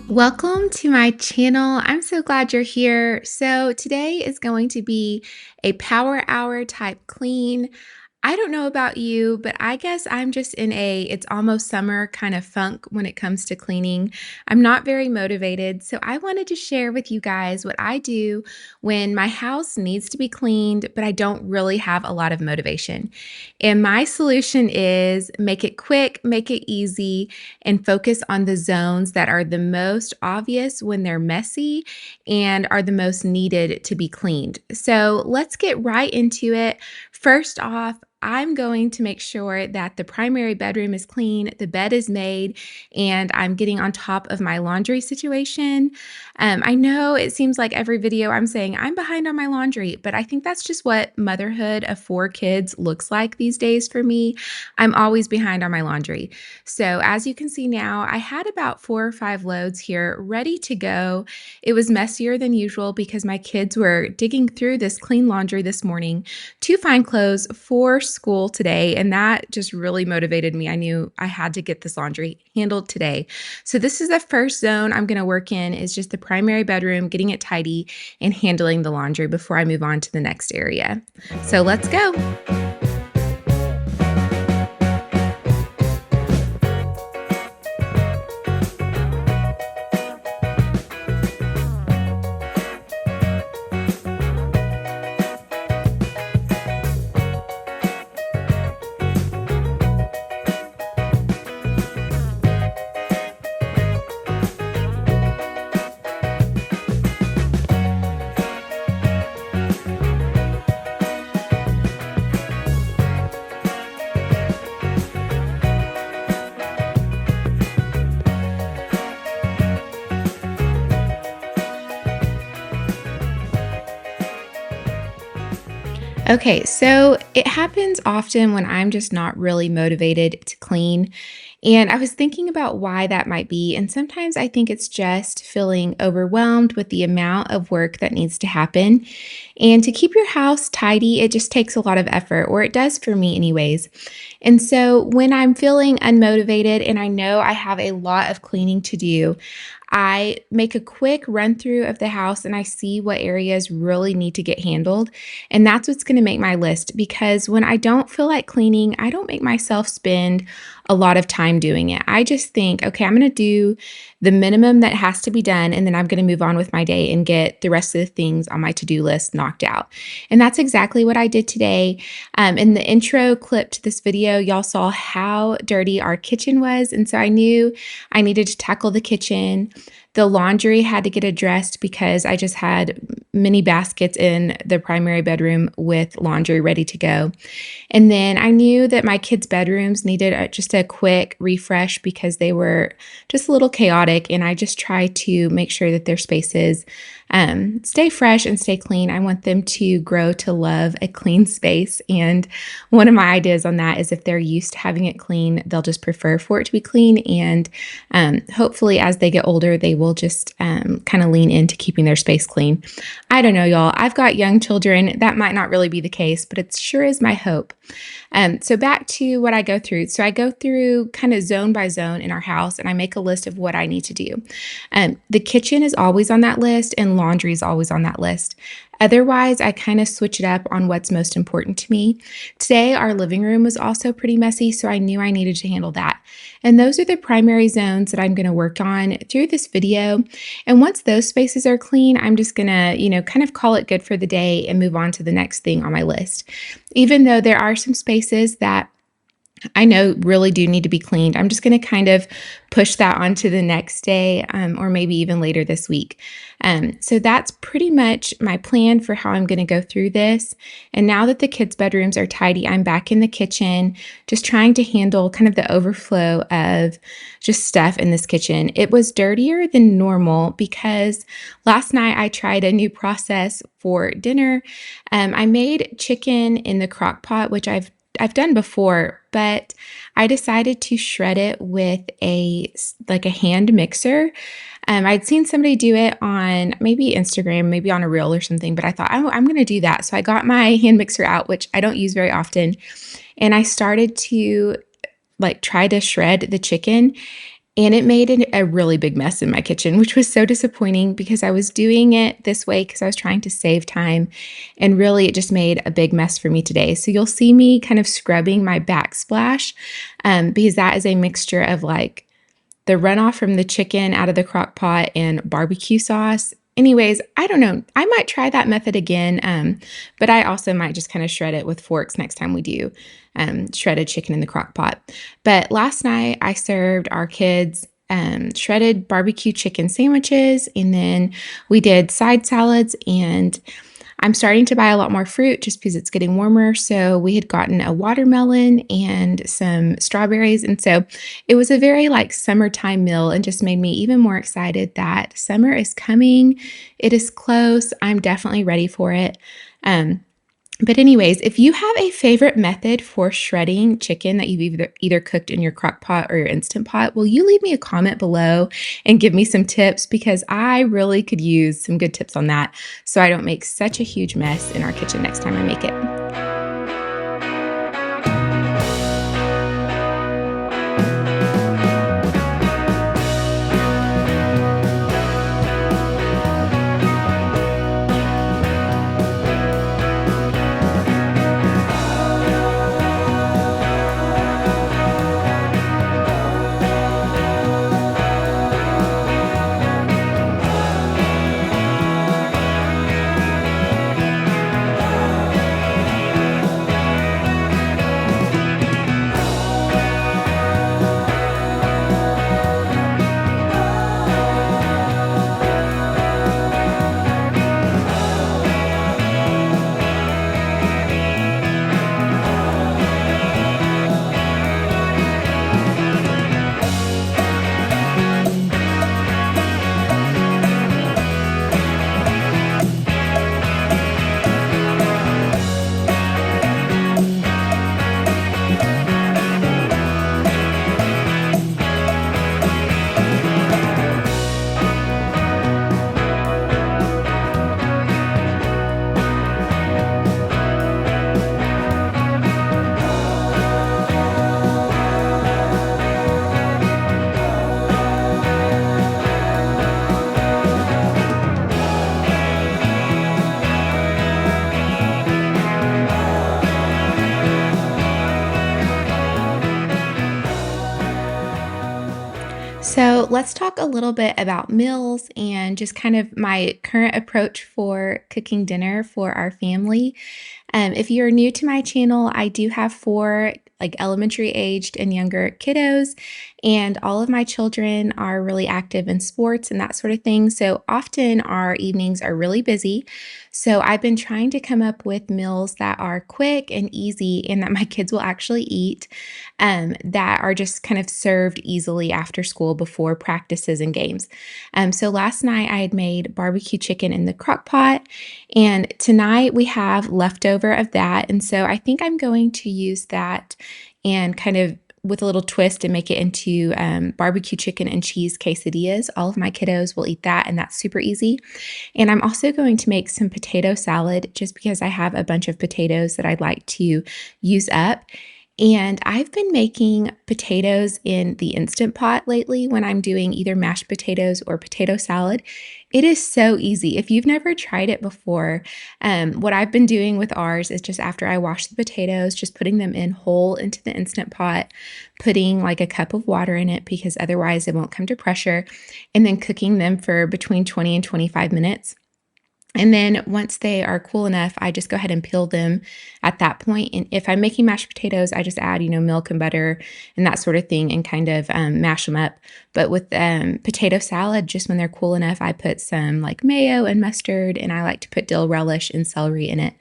Welcome to my channel. I'm so glad you're here. So, today is going to be a power hour type clean. I don't know about you, but I guess I'm just in it's almost summer kind of funk when it comes to cleaning. I'm not very motivated. So, I wanted to share with you guys what I do when my house needs to be cleaned, but I don't really have a lot of motivation. And my solution is make it quick, make it easy, and focus on the zones that are the most obvious when they're messy and are the most needed to be cleaned. So let's get right into it. First off, I'm going to make sure that the primary bedroom is clean, the bed is made, and I'm getting on top of my laundry situation. I know it seems like every video I'm saying I'm behind on my laundry, but I think that's just what motherhood of 4 kids looks like these days for me. I'm always behind on my laundry. So as you can see now, I had about 4 or 5 loads here ready to go. It was messier than usual because my kids were digging through this clean laundry this morning to find clothes for school today, and that just really motivated me. I knew I had to get this laundry handled today. So this is the first zone I'm going to work in, is just the primary bedroom, getting it tidy and handling the laundry before I move on to the next area. So let's go. Okay, so it happens often when I'm just not really motivated to clean. And I was thinking about why that might be. And sometimes I think it's just feeling overwhelmed with the amount of work that needs to happen. And to keep your house tidy, it just takes a lot of effort, or it does for me, anyways. And so when I'm feeling unmotivated and I know I have a lot of cleaning to do, I make a quick run through of the house and I see what areas really need to get handled. And that's what's going to make my list, because when I don't feel like cleaning, I don't make myself spend a lot of time doing it. I just think, okay, I'm going to do the minimum that has to be done, and then I'm going to move on with my day and get the rest of the things on my to-do list knocked out. And that's exactly what I did today. In the intro clip to this video, y'all saw how dirty our kitchen was. And so I knew I needed to tackle the kitchen. The laundry had to get addressed because I just had many baskets in the primary bedroom with laundry ready to go. And then I knew that my kids' bedrooms needed just a quick refresh because they were just a little chaotic. And I just try to make sure that their spaces stay fresh and stay clean. I want them to grow to love a clean space. And one of my ideas on that is if they're used to having it clean, they'll just prefer for it to be clean. And hopefully as they get older, they will just kind of lean into keeping their space clean. I don't know, y'all. I've got young children. That might not really be the case, but it sure is my hope. So back to what I go through. So I go through kind of zone by zone in our house, and I make a list of what I need to do. The kitchen is always on that list, and laundry is always on that list. Otherwise, I kind of switch it up on what's most important to me. Today, our living room was also pretty messy, so I knew I needed to handle that. And those are the primary zones that I'm going to work on through this video. And once those spaces are clean, I'm just going to, kind of call it good for the day and move on to the next thing on my list. Even though there are some spaces that I know really do need to be cleaned, I'm just going to kind of push that onto the next day, or maybe even later this week. So that's pretty much my plan for how I'm going to go through this. And now that the kids' bedrooms are tidy, I'm back in the kitchen, just trying to handle kind of the overflow of just stuff in this kitchen. It was dirtier than normal because last night I tried a new process for dinner. I made chicken in the crock pot, which I've done before, but I decided to shred it with a hand mixer. I'd seen somebody do it on maybe Instagram, maybe on a reel or something, but I thought I'm going to do that. So I got my hand mixer out, which I don't use very often, and I started to try to shred the chicken. and it made a really big mess in my kitchen, which was so disappointing because I was doing it this way because I was trying to save time, and really it just made a big mess for me today. So you'll see me kind of scrubbing my backsplash, because that is a mixture of like the runoff from the chicken out of the crock pot and barbecue sauce. Anyways, I don't know. I might try that method again, but I also might just kind of shred it with forks next time we do shredded chicken in the crock pot. But last night I served our kids shredded barbecue chicken sandwiches, and then we did side salads, and I'm starting to buy a lot more fruit just because it's getting warmer. So we had gotten a watermelon and some strawberries. And so it was a very like summertime meal and just made me even more excited that summer is coming. It is close. I'm definitely ready for it. Um, but anyways, if you have a favorite method for shredding chicken that you've either cooked in your crock pot or your Instant Pot, will you leave me a comment below and give me some tips? Because I really could use some good tips on that so I don't make such a huge mess in our kitchen next time I make it. So, let's talk a little bit about meals and just kind of my current approach for cooking dinner for our family. If you're new to my channel, I do have four like elementary aged and younger kiddos, and all of my children are really active in sports and that sort of thing. So often our evenings are really busy. So I've been trying to come up with meals that are quick and easy and that my kids will actually eat, that are just kind of served easily after school before practices and games. So last night I had made barbecue chicken in the crock pot, and tonight we have leftover of that. And so I think I'm going to use that and kind of with a little twist and make it into barbecue chicken and cheese quesadillas. All of my kiddos will eat that, and that's super easy. And I'm also going to make some potato salad just because I have a bunch of potatoes that I'd like to use up. And I've been making potatoes in the Instant Pot lately when I'm doing either mashed potatoes or potato salad. It is so easy. If you've never tried it before, what I've been doing with ours is just after I wash the potatoes, just putting them in whole into the Instant Pot, putting like a cup of water in it because otherwise it won't come to pressure, and then cooking them for between 20 and 25 minutes. And then once they are cool enough, I just go ahead and peel them at that point. And if I'm making mashed potatoes, I just add, milk and butter and that sort of thing and kind of mash them up. But with potato salad, just when they're cool enough, I put some like mayo and mustard, and I like to put dill relish and celery in it.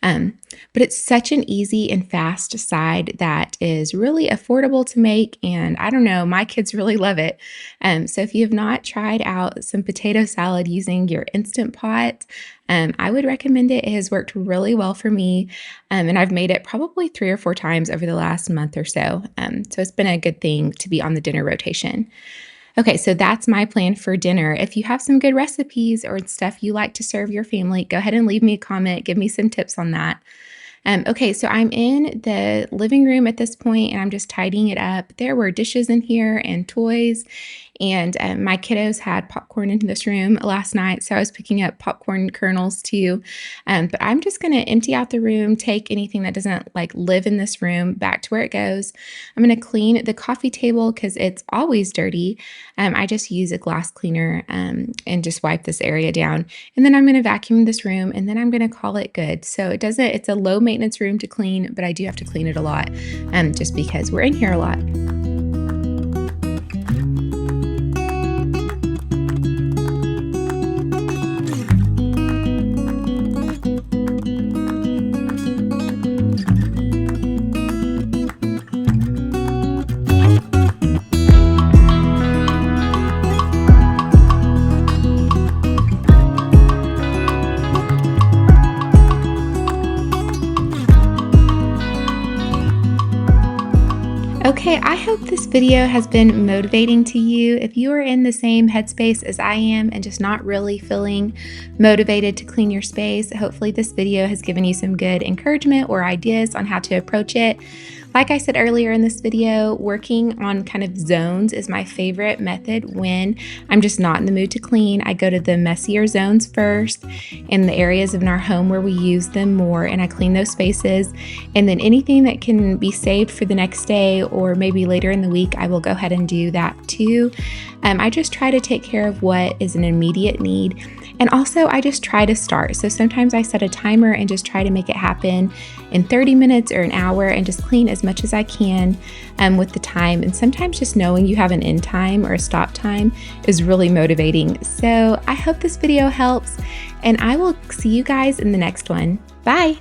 But it's such an easy and fast side that is really affordable to make. And I don't know, my kids really love it. So if you have not tried out some potato salad using your Instant Pot, I would recommend it. It has worked really well for me. And I've made it probably 3 or 4 times over the last month or so. So it's been a good thing to be on the dinner rotation. Okay, so that's my plan for dinner. If you have some good recipes or stuff you like to serve your family, go ahead and leave me a comment. Give me some tips on that. Okay, so I'm in the living room at this point and I'm just tidying it up. There were dishes in here and toys, and my kiddos had popcorn in this room last night, so I was picking up popcorn kernels too. But I'm just gonna empty out the room, take anything that doesn't like live in this room back to where it goes. I'm gonna clean the coffee table because it's always dirty. I just use a glass cleaner and just wipe this area down. And then I'm gonna vacuum this room and then I'm gonna call it good. So it's a low maintenance room to clean, but I do have to clean it a lot just because we're in here a lot. Okay, I hope this video has been motivating to you. If you are in the same headspace as I am and just not really feeling motivated to clean your space, hopefully this video has given you some good encouragement or ideas on how to approach it. Like I said earlier in this video, working on kind of zones is my favorite method when I'm just not in the mood to clean. I go to the messier zones first in the areas of our home where we use them more, and I clean those spaces. And then anything that can be saved for the next day or maybe later in the week, I will go ahead and do that too. I just try to take care of what is an immediate need. And also, I just try to start. So sometimes I set a timer and just try to make it happen in 30 minutes or an hour and just clean as much as I can with the time. And sometimes just knowing you have an end time or a stop time is really motivating. So I hope this video helps, and I will see you guys in the next one. Bye.